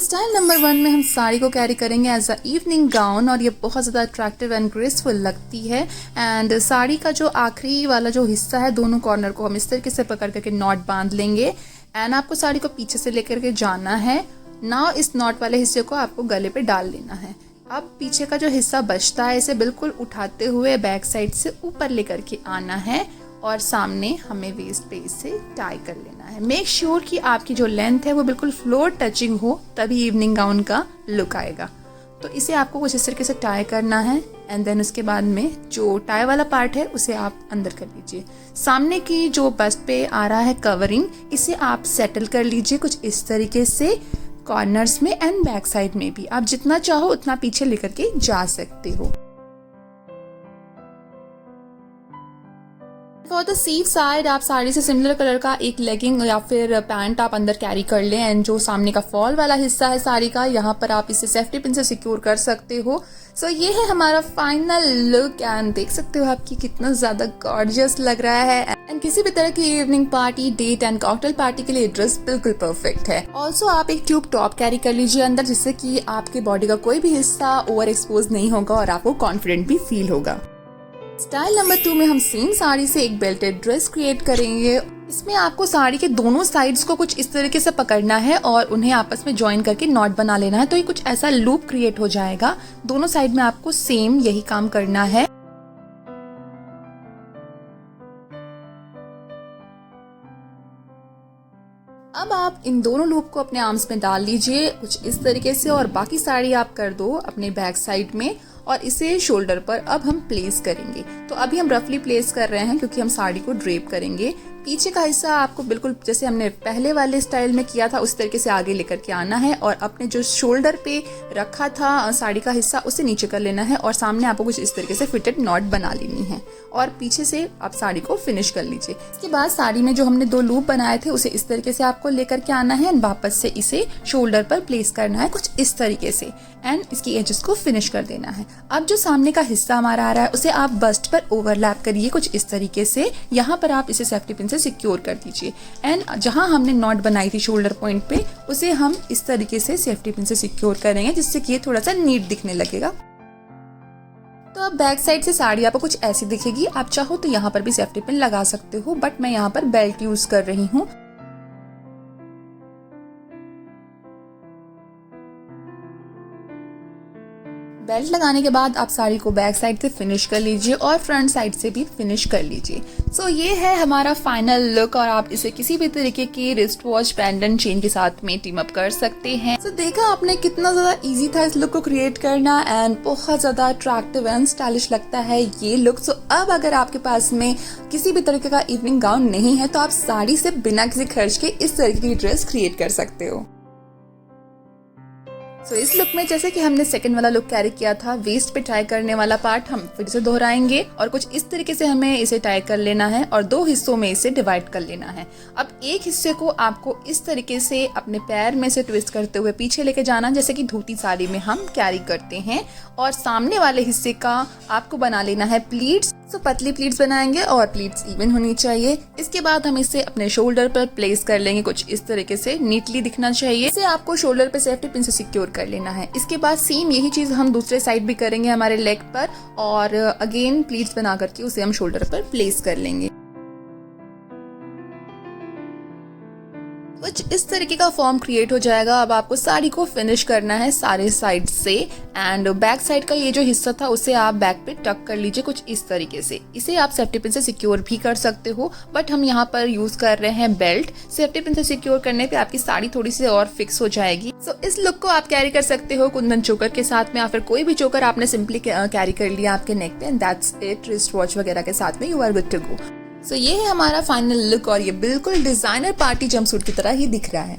Style number 1 में हम साड़ी को कैरी करेंगे एज अ इवनिंग गाउन और ये बहुत ज़्यादा अट्रैक्टिव एंड ग्रेसफुल लगती है। एंड साड़ी का जो आखिरी वाला जो हिस्सा है, दोनों कॉर्नर को हम इस तरीके से पकड़ करके नॉट बांध लेंगे। एंड आपको साड़ी को पीछे से लेकर के जाना है। नाउ इस नॉट वाले हिस्से को आपको गले पे डाल लेना है। अब पीछे का जो हिस्सा बचता है इसे बिल्कुल उठाते हुए बैक साइड से ऊपर लेकर के आना है और सामने हमें वेस्ट पे इसे टाई कर लेना है। मेक श्योर कि आपकी जो लेंथ है वो बिल्कुल फ्लोर टचिंग हो, तभी इवनिंग गाउन का लुक आएगा। तो इसे आपको कुछ इस तरीके से टाई करना है एंड देन उसके बाद में जो टाई वाला पार्ट है उसे आप अंदर कर लीजिए। सामने की जो बस्ट पे आ रहा है कवरिंग, इसे आप सेटल कर लीजिए कुछ इस तरीके से कॉर्नर्स में एंड बैक साइड में भी। आप जितना चाहो उतना पीछे लेकर के जा सकते हो। फॉर द सीव साइड आप साड़ी से सिमिलर कलर का एक लेगिंग या फिर पैंट आप अंदर कैरी कर लें एंड जो सामने का फॉल वाला हिस्सा है साड़ी का, यहाँ पर आप इसे सेफ्टी पिन से सिक्योर कर सकते हो। सो ये है हमारा फाइनल लुक एंड देख सकते हो आपकी कितना ज्यादा गॉर्जियस लग रहा है। एंड किसी भी तरह की evening party, date and cocktail party के लिए ड्रेस बिल्कुल परफेक्ट है। ऑल्सो आप एक ट्यूब टॉप कैरी कर लीजिए अंदर, जिससे कि आपके बॉडी का कोई भी हिस्सा ओवर एक्सपोज नहीं होगा और आपको कॉन्फिडेंट भी फील होगा। स्टाइल नंबर 2 में हम सेम साड़ी से एक बेल्टेड ड्रेस क्रिएट करेंगे। इसमें आपको साड़ी के दोनों साइड्स को कुछ इस तरीके से पकड़ना है और उन्हें आपस में ज्वाइन करके नॉट बना लेना है। तो ये कुछ ऐसा लूप क्रिएट हो जाएगा। दोनों साइड में आपको सेम यही काम करना है। अब आप इन दोनों लूप को अपने आर्म्स में डाल लीजिए कुछ इस तरीके से और बाकी साड़ी आप कर दो अपने बैक साइड में और इसे शोल्डर पर अब हम प्लेस करेंगे। तो अभी हम रफली प्लेस कर रहे हैं क्योंकि हम साड़ी को ड्रेप करेंगे। पीछे का हिस्सा आपको बिल्कुल जैसे हमने पहले वाले स्टाइल में किया था उस तरीके से आगे लेकर के आना है और अपने जो शोल्डर पे रखा था साड़ी का हिस्सा उसे नीचे कर लेना है और सामने आपको कुछ इस तरीके से फिटेड नॉट बना लेनी है और पीछे से आप साड़ी को फिनिश कर लीजिए। इसके बाद साड़ी में जो हमने 2 लूप बनाए थे उसे इस तरीके से आपको लेकर के आना है एंड वापस से इसे शोल्डर पर प्लेस करना है कुछ इस तरीके से एंड इसकी एजेस को फिनिश कर देना है। अब जो सामने का हिस्सा हमारा आ रहा है उसे आप बस्ट पर ओवरलैप करिए कुछ इस तरीके से। यहाँ पर आप इसे सेफ्टी पिन से सिक्योर कर दीजिए एंड जहां हमने नॉट बनाई थी शोल्डर पॉइंट पे उसे हम इस तरीके से सेफ्टी पिन से सिक्योर करेंगे, जिससे कि ये थोड़ा सा नीट दिखने लगेगा। तो अब बैक साइड से साड़ी आपको कुछ ऐसी दिखेगी। आप चाहो तो यहाँ पर भी सेफ्टी पिन लगा सकते हो, बट मैं यहाँ पर बेल्ट यूज कर रही हूँ। बेल्ट लगाने के बाद आप साड़ी को बैक साइड से फिनिश कर लीजिए और फ्रंट साइड से भी फिनिश कर लीजिए। सो ये है हमारा फाइनल लुक और आप इसे किसी भी तरीके की रिस्ट वॉच, पेंडेंट, चेन के साथ में टीम अप कर सकते हैं। सो देखा आपने कितना ज्यादा इजी था इस लुक को क्रिएट करना एंड बहुत ज्यादा अट्रैक्टिव एंड स्टाइलिश लगता है ये लुक। सो अब अगर आपके पास में किसी भी तरीके का इवनिंग गाउन नहीं है तो आप साड़ी से बिना किसी खर्च के इस तरीके की ड्रेस क्रिएट कर सकते हो। तो इस लुक में जैसे कि हमने सेकंड वाला लुक कैरी किया था, वेस्ट पे टाई करने वाला पार्ट हम फिर से दोहराएंगे और कुछ इस तरीके से हमें इसे टाई कर लेना है और 2 हिस्सों में इसे डिवाइड कर लेना है। अब एक हिस्से को आपको इस तरीके से अपने पैर में से ट्विस्ट करते हुए पीछे लेके जाना, जैसे कि धोती साड़ी में हम कैरी करते हैं और सामने वाले हिस्से का आपको बना लेना है प्लीट्स। तो पतली प्लीट्स बनाएंगे और प्लीट्स इवन होनी चाहिए। इसके बाद हम इसे अपने शोल्डर पर प्लेस कर लेंगे कुछ इस तरीके से, नीटली दिखना चाहिए। इसे आपको शोल्डर पे सेफ्टी पिन से सिक्योर कर लेना है। इसके बाद सेम यही चीज हम दूसरे साइड भी करेंगे हमारे लेग पर और अगेन प्लीट्स बना करके उसे हम शोल्डर पर प्लेस कर लेंगे। कुछ इस तरीके का फॉर्म क्रिएट हो जाएगा। अब आपको साड़ी को फिनिश करना है सारे साइड से एंड बैक साइड का ये जो हिस्सा था उसे आप बैक पे टक कर लीजिए कुछ इस तरीके से। इसे आप सेफ्टी पिन से सिक्योर भी कर सकते हो, बट हम यहाँ पर यूज कर रहे हैं बेल्ट। सेफ्टी पिन से सिक्योर करने पे आपकी साड़ी थोड़ी सी और फिक्स हो जाएगी। सो इस लुक को आप कैरी कर सकते हो कुंदन चोकर के साथ में या फिर कोई भी चोकर आपने सिंपली कैरी कर लिया आपके नेक पे and that's it. Wrist watch वगैरह के साथ में you are good to go. So ये है हमारा फाइनल लुक और ये बिल्कुल डिजाइनर पार्टी जंपसूट की तरह ही दिख रहा है।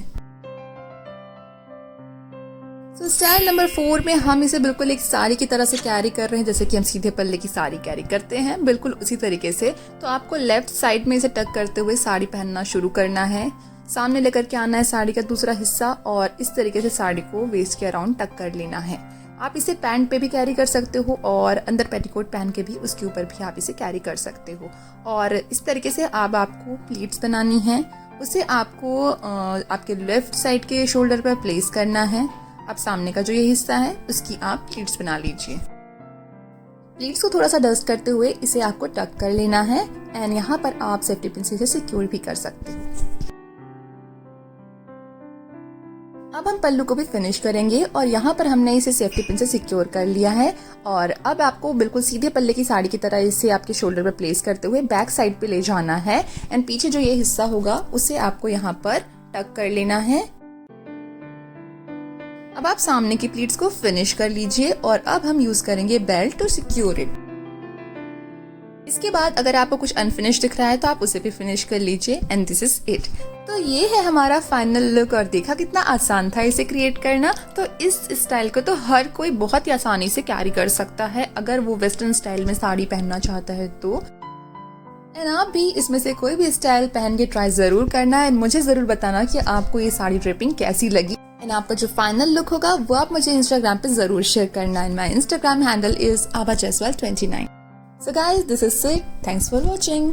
तो स्टाइल नंबर 4 में हम इसे बिल्कुल एक साड़ी की तरह से कैरी कर रहे हैं, जैसे कि हम सीधे पल्ले की साड़ी कैरी करते हैं, बिल्कुल उसी तरीके से। तो आपको लेफ्ट साइड में इसे टक करते हुए साड़ी पहनना शुरू करना है। सामने लेकर के आना है साड़ी का दूसरा हिस्सा और इस तरीके से साड़ी को वेस्ट के अराउंड टक कर लेना है। आप इसे पैंट पे भी कैरी कर सकते हो और अंदर पेटीकोट पहन के भी उसके ऊपर भी आप इसे कैरी कर सकते हो। और इस तरीके से अब आपको प्लीट्स बनानी है उसे आपको आपके लेफ्ट साइड के शोल्डर पर प्लेस करना है। अब सामने का जो ये हिस्सा है उसकी आप प्लीट्स बना लीजिए। प्लीट्स को थोड़ा सा डस्ट करते हुए इसे आपको टक कर लेना है एंड यहाँ पर आप सेफ्टी पिन से सिक्योर भी कर सकते हैं। अब हम पल्लू को भी फिनिश करेंगे और यहाँ पर हमने इसे सेफ्टी पिन से सिक्योर कर लिया है और अब आपको बिल्कुल सीधे पल्ले की साड़ी की तरह इसे आपके शोल्डर पर प्लेस करते हुए बैक साइड पे ले जाना है एंड पीछे जो ये हिस्सा होगा उसे आपको यहाँ पर टक कर लेना है। अब आप सामने की प्लीट्स को फिनिश कर लीजिए और अब हम यूज करेंगे बेल्ट टू सिक्योर इट। इसके बाद अगर आपको कुछ अनफिनिश दिख रहा है तो आप उसे भी फिनिश कर लीजिए एंड दिस इज इट। तो ये है हमारा फाइनल लुक और देखा कितना आसान था इसे क्रिएट करना। तो इस स्टाइल को तो हर कोई बहुत ही आसानी से कैरी कर सकता है अगर वो वेस्टर्न स्टाइल में साड़ी पहनना चाहता है तो। एंड आप भी इसमें से कोई भी स्टाइल पहन के ट्राई जरूर करना एंड मुझे जरूर बताना कि आपको ये साड़ी ड्रेपिंग कैसी लगी एंड आपका जो फाइनल लुक होगा वो आप मुझे इंस्टाग्राम पे जरूर शेयर करना and my Instagram handle is abha jaiswal 29। So guys, this is it. Thanks for watching.